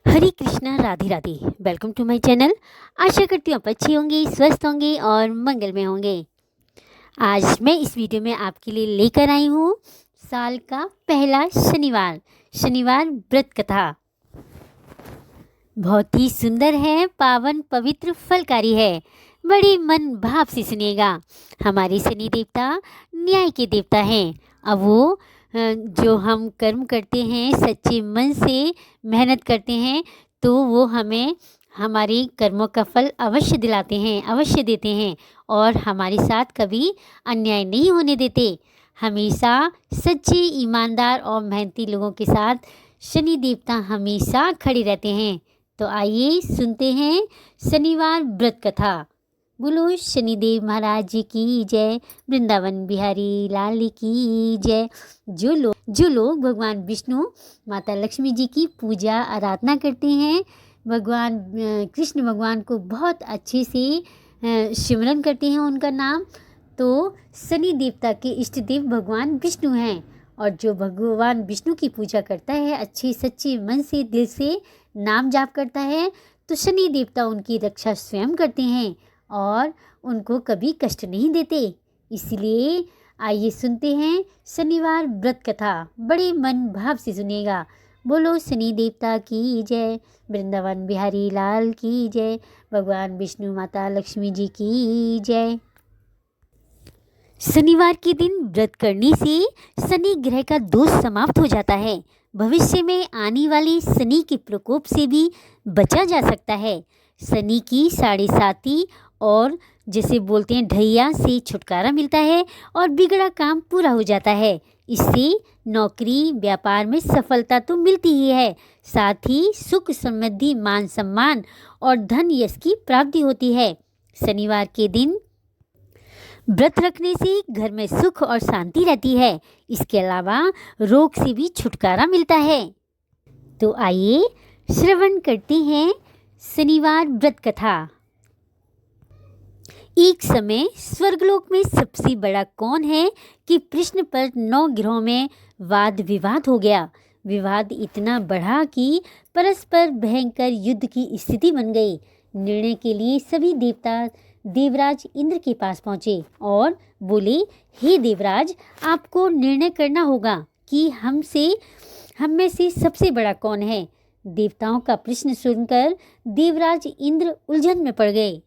Hare Krishna, Radhe Radhe. Welcome to my channel. आशा करती हूँ आप अच्छे होंगे, स्वस्थ होंगे और मंगल में होंगे। आज मैं इस वीडियो में आपके लिए लेकर आई हूँ साल का पहला शनिवार व्रत कथा। बहुत ही सुंदर है, पावन पवित्र फलकारी है। बड़े मन भाव से सुनिएगा। हमारे शनि देवता न्याय के देवता हैं। अब वो जो हम कर्म करते हैं, सच्चे मन से मेहनत करते हैं, तो वो हमें हमारे कर्मों का फल अवश्य दिलाते हैं, अवश्य देते हैं और हमारे साथ कभी अन्याय नहीं होने देते। हमेशा सच्चे, ईमानदार और मेहनती लोगों के साथ शनि देवता हमेशा खड़े रहते हैं। तो आइए सुनते हैं शनिवार व्रत कथा। बोलो शनिदेव महाराज जी की जय, वृंदावन बिहारी लाल की जय। जो लोग भगवान विष्णु, माता लक्ष्मी जी की पूजा आराधना करते हैं, भगवान कृष्ण भगवान को बहुत अच्छे से सिमरन करते हैं उनका नाम, तो शनि देवता के इष्ट देव भगवान विष्णु हैं। और जो भगवान विष्णु की पूजा करता है, अच्छे सच्चे मन से, दिल से नाम जाप करता है, तो शनि देवता उनकी रक्षा स्वयं करते हैं और उनको कभी कष्ट नहीं देते। इसलिए आइए सुनते हैं शनिवार व्रत कथा। बड़े मन भाव से सुनिएगा। बोलो शनि देवता की जय, वृंदावन बिहारी लाल की जय, भगवान विष्णु, माता लक्ष्मी जी की जय। शनिवार के दिन व्रत करने से शनि ग्रह का दोष समाप्त हो जाता है। भविष्य में आने वाले शनि के प्रकोप से भी बचा जा सकता है। शनि की 7.5 और जैसे बोलते हैं ढैया से छुटकारा मिलता है और बिगड़ा काम पूरा हो जाता है। इससे नौकरी व्यापार में सफलता तो मिलती ही है, साथ ही सुख समृद्धि, मान सम्मान और धन यश की प्राप्ति होती है। शनिवार के दिन व्रत रखने से घर में सुख और शांति रहती है। इसके अलावा रोग से भी छुटकारा मिलता है। तो आइए श्रवण करते हैं शनिवार व्रत कथा। एक समय स्वर्गलोक में सबसे बड़ा कौन है कि प्रश्न पर 9 ग्रहों में वाद विवाद हो गया। विवाद इतना बढ़ा कि परस्पर भयंकर युद्ध की स्थिति बन गई। निर्णय के लिए सभी देवता देवराज इंद्र के पास पहुँचे और बोले, हे देवराज, आपको निर्णय करना होगा कि हम में से सबसे बड़ा कौन है। देवताओं का प्रश्न सुनकर देवराज इंद्र उलझन में पड़ गए।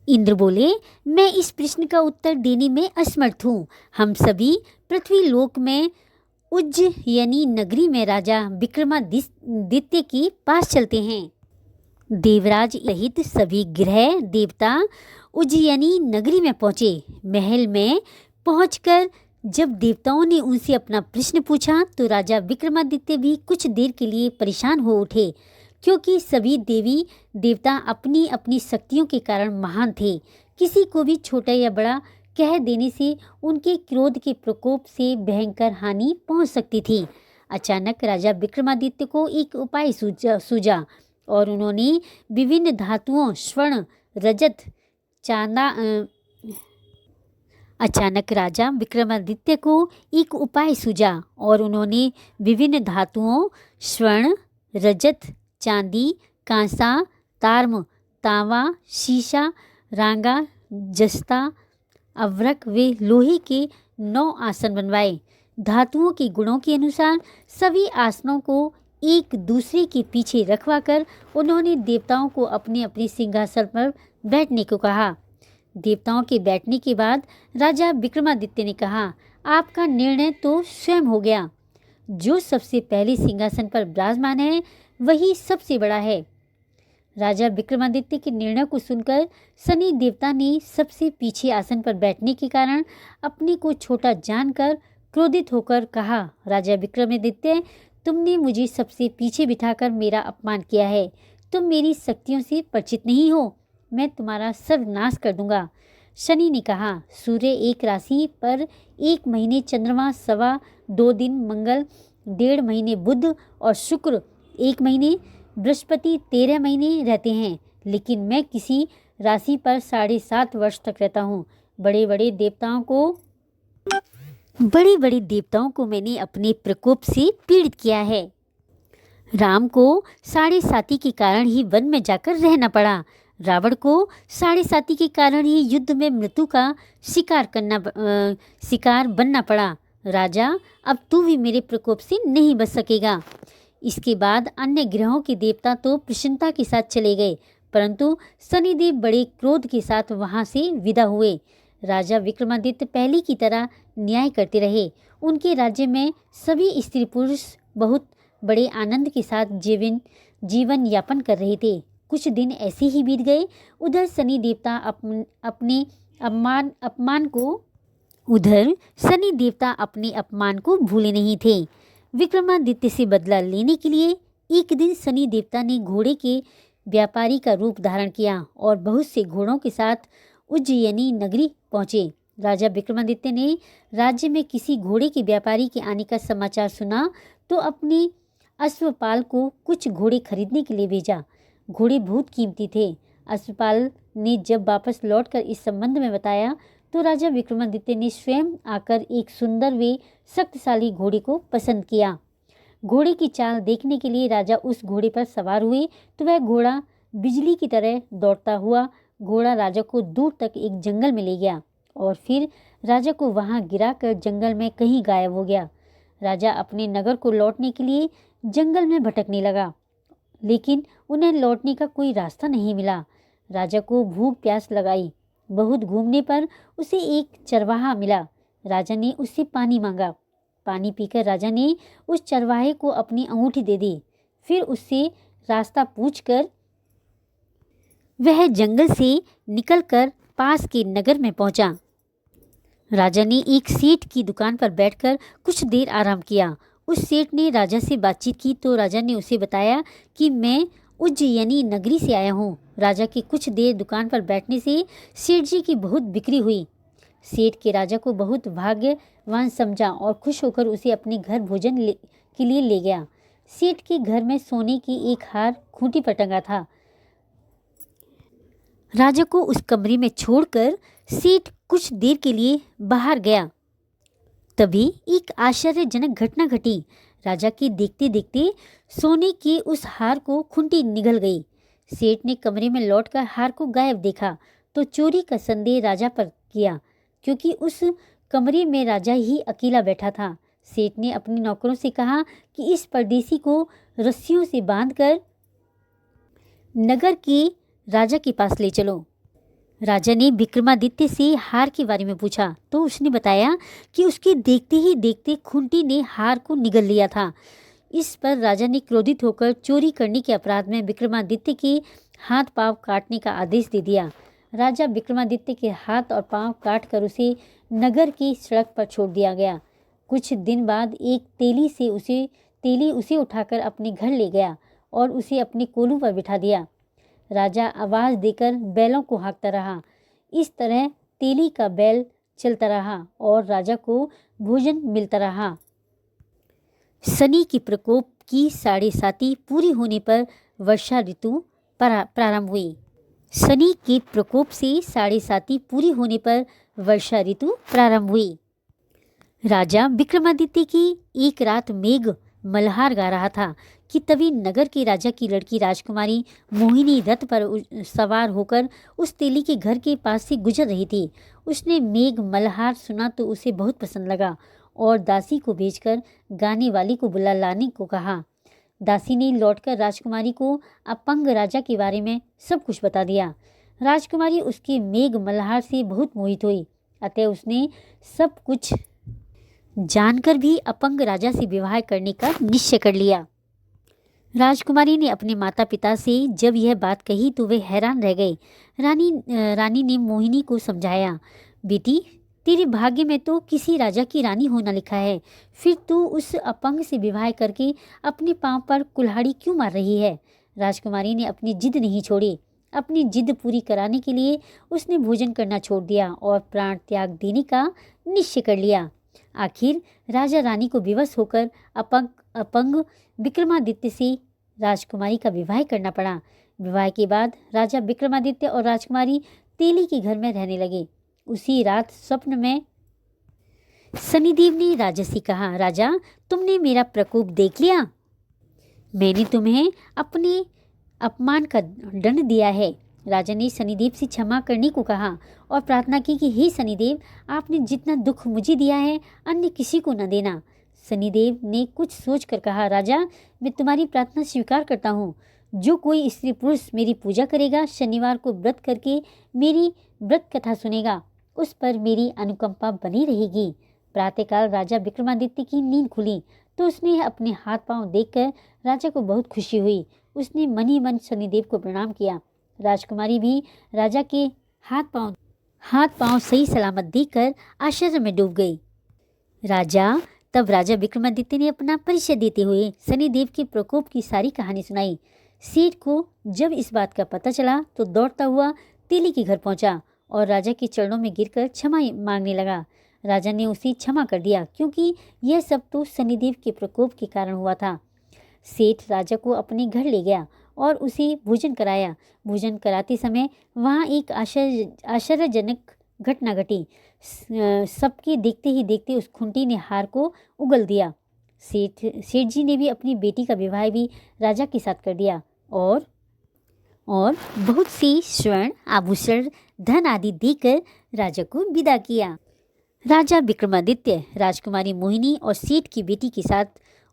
इंद्र बोले, मैं इस प्रश्न का उत्तर देने में असमर्थ हूँ। हम सभी पृथ्वी लोक में उज्जयिनी नगरी में राजा विक्रमादित्य के पास चलते हैं। देवराज सहित सभी ग्रह देवता उज्जयिनी नगरी में पहुँचे। महल में पहुंचकर जब देवताओं ने उनसे अपना प्रश्न पूछा, तो राजा विक्रमादित्य भी कुछ देर के लिए परेशान हो उठे, क्योंकि सभी देवी देवता अपनी अपनी शक्तियों के कारण महान थे। किसी को भी छोटा या बड़ा कह देने से उनके क्रोध के प्रकोप से भयंकर हानि पहुंच सकती थी। अचानक राजा विक्रमादित्य को एक उपाय सूझा और उन्होंने विभिन्न धातुओं स्वर्ण, रजत, चांदा अचानक राजा विक्रमादित्य को एक उपाय सूझा और उन्होंने विभिन्न धातुओं स्वर्ण, रजत, चांदी, कांसा, ताम्र, तांबा, शीशा, रांगा, जस्ता, अभ्रक व लोहे के 9 आसन बनवाए। धातुओं के गुणों के अनुसार सभी आसनों को एक दूसरे के पीछे रखवाकर उन्होंने देवताओं को अपने अपने सिंहासन पर बैठने को कहा। देवताओं के बैठने के बाद राजा विक्रमादित्य ने कहा, आपका निर्णय तो स्वयं हो गया। जो सबसे पहले सिंहासन पर विराजमान है वही सबसे बड़ा है। राजा विक्रमादित्य के निर्णय को सुनकर शनि देवता ने सबसे पीछे आसन पर बैठने के कारण अपने को छोटा जानकर क्रोधित होकर कहा, राजा विक्रमादित्य, तुमने मुझे सबसे पीछे बिठाकर मेरा अपमान किया है। तुम मेरी शक्तियों से परिचित नहीं हो। मैं तुम्हारा सर्वनाश कर दूंगा। शनि ने कहा, सूर्य एक राशि पर 1 महीने, चंद्रमा 2.25 दिन, मंगल 1.5 महीने, बुध और शुक्र 1 महीने, बृहस्पति 13 महीने रहते हैं, लेकिन मैं किसी राशि पर 7.5 वर्ष तक रहता हूँ। बड़े बड़े देवताओं को मैंने अपने प्रकोप से पीड़ित किया है। राम को साढ़े साती के कारण ही वन में जाकर रहना पड़ा। रावण को साढ़े साती के कारण ही युद्ध में मृत्यु का शिकार बनना पड़ा। राजा, अब तू भी मेरे प्रकोप से नहीं बच सकेगा। इसके बाद अन्य ग्रहों के देवता तो प्रसन्नता के साथ चले गए, परंतु शनिदेव बड़े क्रोध के साथ वहां से विदा हुए। राजा विक्रमादित्य पहले की तरह न्याय करते रहे। उनके राज्य में सभी स्त्री पुरुष बहुत बड़े आनंद के साथ जीवन यापन कर रहे थे। कुछ दिन ऐसे ही बीत गए। उधर शनि देवता अपने अपमान को भूले नहीं थे। विक्रमादित्य से बदला लेने के लिए एक दिन शनि देवता ने घोड़े के व्यापारी का रूप धारण किया और बहुत से घोड़ों के साथ उज्जयिनी नगरी पहुंचे। राजा विक्रमादित्य ने राज्य में किसी घोड़े के व्यापारी के आने का समाचार सुना तो अपने अश्वपाल को कुछ घोड़े खरीदने के लिए भेजा। घोड़े बहुत कीमती थे। अश्वपाल ने जब वापस लौटकर इस संबंध में बताया तो राजा विक्रमादित्य ने स्वयं आकर एक सुंदर व शक्तिशाली घोड़े को पसंद किया। घोड़े की चाल देखने के लिए राजा उस घोड़े पर सवार हुए तो वह घोड़ा बिजली की तरह दौड़ता हुआ घोड़ा राजा को दूर तक एक जंगल में ले गया और फिर राजा को वहां गिराकर जंगल में कहीं गायब हो गया। राजा अपने नगर को लौटने के लिए जंगल में भटकने लगा, लेकिन उन्हें लौटने का कोई रास्ता नहीं मिला। राजा को भूख प्यास लगाई। बहुत घूमने पर उसे एक चरवाहा मिला। राजा ने उससे पानी मांगा। पानी पीकर राजा ने उस चरवाहे को अपनी अंगूठी दे दी। फिर उससे रास्ता पूछकर वह जंगल से निकलकर पास के नगर में पहुंचा। राजा ने एक सेठ की दुकान पर बैठकर कुछ देर आराम किया। उस सेठ ने राजा से बातचीत की तो राजा ने उसे बताया कि मैं उज्जयिनी नगरी से आया हूँ। राजा के कुछ देर दुकान पर बैठने से सेठ जी की बहुत बिक्री हुई। सेठ के राजा को बहुत भाग्यवान समझा और खुश होकर उसे अपने घर भोजन के लिए ले गया। सेठ के घर में सोने की एक हार खूंटी पर टंगा था। राजा को उस कमरे में छोड़कर सेठ कुछ देर के लिए बाहर गया। तभी एक आश्चर्यजनक घटना घटी। राजा के देखते देखते सोने के उस हार को खूंटी निगल गई। सेठ ने कमरे में लौटकर हार को गायब देखा तो चोरी का संदेह राजा पर किया, क्योंकि उस कमरे में राजा ही अकेला बैठा था। सेठ ने अपने नौकरों से कहा कि इस परदेसी को रस्सियों से बांधकर नगर के राजा के पास ले चलो। राजा ने विक्रमादित्य से हार के बारे में पूछा तो उसने बताया कि उसके देखते ही देखते खूंटी ने हार को निगल लिया था। इस पर राजा ने क्रोधित होकर चोरी करने के अपराध में विक्रमादित्य के हाथ पांव काटने का आदेश दे दिया। राजा विक्रमादित्य के हाथ और पांव काटकर उसे नगर की सड़क पर छोड़ दिया गया। कुछ दिन बाद एक तेली उसे उठाकर अपने घर ले गया और उसे अपने कोलू पर बिठा दिया। राजा आवाज़ देकर बैलों को हाँकता रहा। इस तरह तेली का बैल चलता रहा और राजा को भोजन मिलता रहा। शनि के प्रकोप की साढ़े साती पूरी होने पर वर्षा ऋतु प्रारंभ हुई। शनि के प्रकोप से साढ़े साती पूरी होने पर वर्षा ऋतु प्रारंभ हुई। राजा विक्रमादित्य की एक रात मेघ मल्हार गा रहा था कि तभी नगर के राजा की लड़की राजकुमारी मोहिनी रथ पर सवार होकर उस तेली के घर के पास से गुजर रही थी। उसने मेघ मल्हार सुना तो उसे बहुत पसंद लगा और दासी को भेजकर गाने वाली को बुला लाने को कहा। दासी ने लौटकर राजकुमारी को अपंग राजा के बारे में सब कुछ बता दिया। राजकुमारी उसके मेघ मल्हार से बहुत मोहित हुई, अतः उसने सब कुछ जानकर भी अपंग राजा से विवाह करने का निश्चय कर लिया। राजकुमारी ने अपने माता पिता से जब यह बात कही तो वे हैरान रह गए। रानी ने मोहिनी को समझाया, बेटी तेरे भाग्य में तो किसी राजा की रानी होना लिखा है, फिर तू उस अपंग से विवाह करके अपने पांव पर कुल्हाड़ी क्यों मार रही है। राजकुमारी ने अपनी जिद नहीं छोड़ी। अपनी जिद पूरी कराने के लिए उसने भोजन करना छोड़ दिया और प्राण त्याग देने का निश्चय कर लिया। आखिर राजा रानी को विवश होकर अपंग विक्रमादित्य से राजकुमारी का विवाह करना पड़ा। विवाह के बाद राजा विक्रमादित्य और राजकुमारी तेली के घर में रहने लगे। उसी रात स्वप्न में शनिदेव ने राजा से कहा, राजा तुमने मेरा प्रकोप देख लिया। मैंने तुम्हें अपने अपमान का दंड दिया है। राजा ने शनिदेव से क्षमा करने को कहा और प्रार्थना की कि हे शनिदेव, आपने जितना दुख मुझे दिया है अन्य किसी को न देना। शनिदेव ने कुछ सोचकर कहा, राजा, मैं तुम्हारी प्रार्थना स्वीकार करता हूँ। जो कोई स्त्री पुरुष मेरी पूजा करेगा, शनिवार को व्रत करके मेरी व्रत कथा सुनेगा, उस पर मेरी अनुकंपा बनी रहेगी। प्रातःकाल राजा विक्रमादित्य की नींद खुली तो उसने अपने हाथ पांव देखकर राजा को बहुत खुशी हुई। उसने मन ही मन शनिदेव को प्रणाम किया। राजकुमारी भी राजा के हाथ पांव सही सलामत देखकर आश्चर्य में डूब गई। तब राजा विक्रमादित्य ने अपना परिचय देते हुए शनिदेव के प्रकोप की सारी कहानी सुनाई। सेठ को जब इस बात का पता चला तो दौड़ता हुआ तेली के घर पहुंचा और राजा के चरणों में गिरकर क्षमा मांगने लगा। राजा ने उसे क्षमा कर दिया, क्योंकि यह सब तो शनिदेव के प्रकोप के कारण हुआ था। सेठ राजा को अपने घर ले गया और उसे भोजन कराया। भोजन कराते समय वहाँ एक आश्चर्यजनक घटना घटी। सबके देखते ही देखते उस खूंटी ने हार को उगल दिया। सेठ जी ने भी अपनी बेटी का विवाह भी राजा के साथ कर दिया और बहुत सी स्वर्ण आभूषण, धन आदि देकर राजा को विदा किया। राजा विक्रमादित्य राजकुमारी मोहिनी और सेठ की बेटी के साथ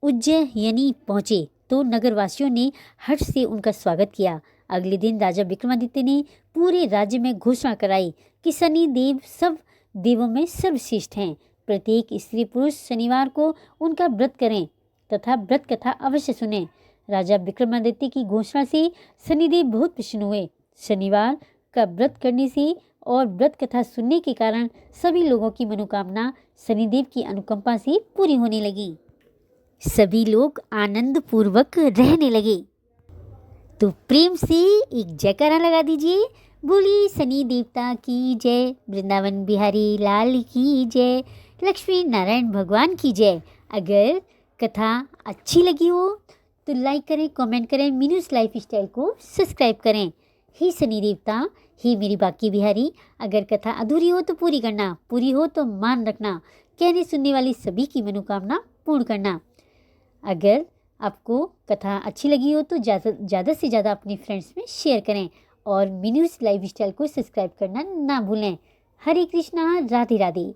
उज्जैयनी पहुँचे तो नगरवासियों ने हर्ष से उनका स्वागत किया। अगले दिन राजा विक्रमादित्य ने पूरे राज्य में घोषणा कराई कि शनिदेव सब देवों में सर्वश्रेष्ठ हैं। प्रत्येक स्त्री पुरुष शनिवार को उनका व्रत करें तथा व्रत कथा अवश्य सुनें। राजा विक्रमादित्य की घोषणा से शनिदेव बहुत प्रसन्न हुए। शनिवार का व्रत करने से और व्रत कथा सुनने के कारण सभी लोगों की मनोकामना शनिदेव की अनुकंपा से पूरी होने लगी। सभी लोग आनंद पूर्वक रहने लगे। तो प्रेम से एक जयकारा लगा दीजिए। बोली शनि देवता की जय, वृंदावन बिहारी लाल की जय, लक्ष्मी नारायण भगवान की जय। अगर कथा अच्छी लगी हो तो लाइक करें, कमेंट करें, मीनूस लाइफ स्टाइल को सब्सक्राइब करें। हे शनि देवता, हे मेरी बाकी बिहारी, अगर कथा अधूरी हो तो पूरी करना, पूरी हो तो मान रखना, कहने सुनने वाली सभी की मनोकामना पूर्ण करना। अगर आपको कथा अच्छी लगी हो तो ज़्यादा से ज़्यादा अपने फ्रेंड्स में शेयर करें और मीनूस लाइफ स्टाइल को सब्सक्राइब करना ना भूलें। हरे कृष्णा, राधे राधे।